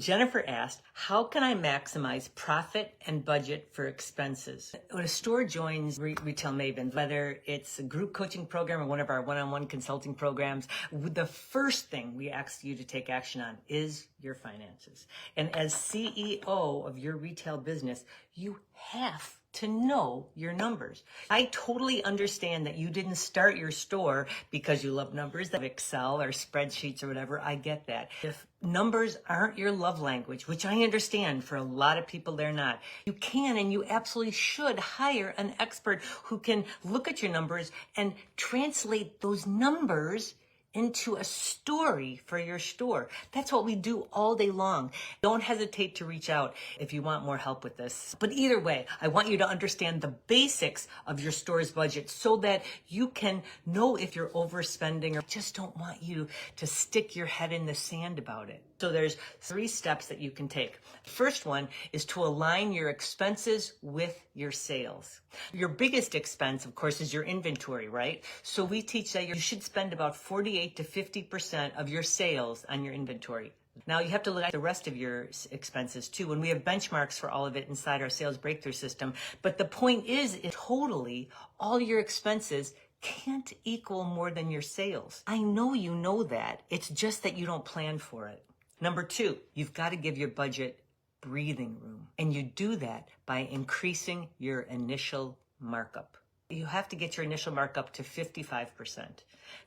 Jennifer asked, how can I maximize profit and budget for expenses? When a store joins Retail Mavens, whether it's a group coaching program or one of our one-on-one consulting programs, the first thing we ask you to take action on is your finances. And as CEO of your retail business, you have to know your numbers. I totally understand that you didn't start your store because you love numbers, that Excel or spreadsheets or whatever. I get that. If numbers aren't your love language, which I understand for a lot of people they're not, you can and you absolutely should hire an expert who can look at your numbers and translate those numbers into a story for your store. That's what we do all day long. Don't hesitate to reach out if you want more help with this. But either way, I want you to understand the basics of your store's budget so that you can know if you're overspending, or just don't want you to stick your head in the sand about it. So there's 3 steps that you can take. The first one is to align your expenses with your sales. Your biggest expense, of course, is your inventory, right? So we teach that you should spend about 48 to 50% of your sales on your inventory. Now you have to look at the rest of your expenses too, and we have benchmarks for all of it inside our sales breakthrough system. But the point is, totally, all your expenses can't equal more than your sales. I know you know that. It's just that you don't plan for it. Number 2, you've got to give your budget breathing room. And you do that by increasing your initial markup. You have to get your initial markup to 55%.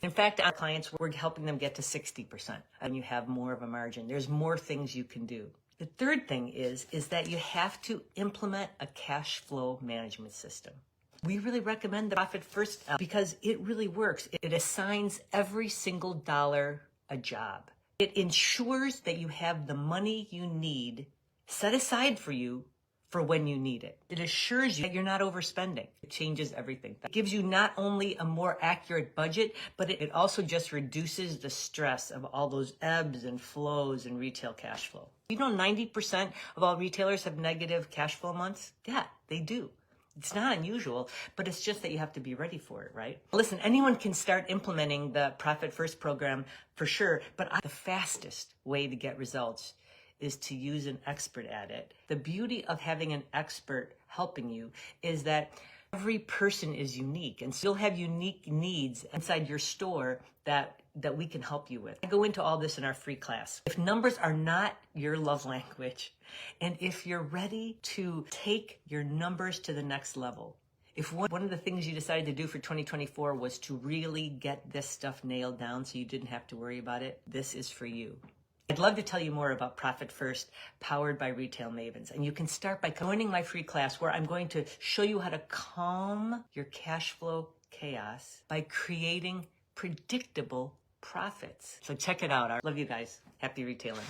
In fact, our clients, we're helping them get to 60%. And you have more of a margin. There's more things you can do. The third thing is that you have to implement a cash flow management system. We really recommend the Profit First because it really works. It assigns every single dollar a job. It ensures that you have the money you need set aside for you for when you need it. It assures you that you're not overspending. It changes everything. It gives you not only a more accurate budget, but it also just reduces the stress of all those ebbs and flows in retail cash flow. You know, 90% of all retailers have negative cash flow months? Yeah, they do. It's not unusual, but it's just that you have to be ready for it, right? Listen, anyone can start implementing the Profit First program for sure, but the fastest way to get results is to use an expert at it. The beauty of having an expert helping you is that every person is unique, and so you'll have unique needs inside your store that we can help you with. I go into all this in our free class. If numbers are not your love language, and if you're ready to take your numbers to the next level, if one of the things you decided to do for 2024 was to really get this stuff nailed down so you didn't have to worry about it, this is for you. I'd love to tell you more about Profit First, powered by Retail Mavens. And you can start by joining my free class where I'm going to show you how to calm your cash flow chaos by creating predictable profits. So check it out. I love you guys. Happy retailing.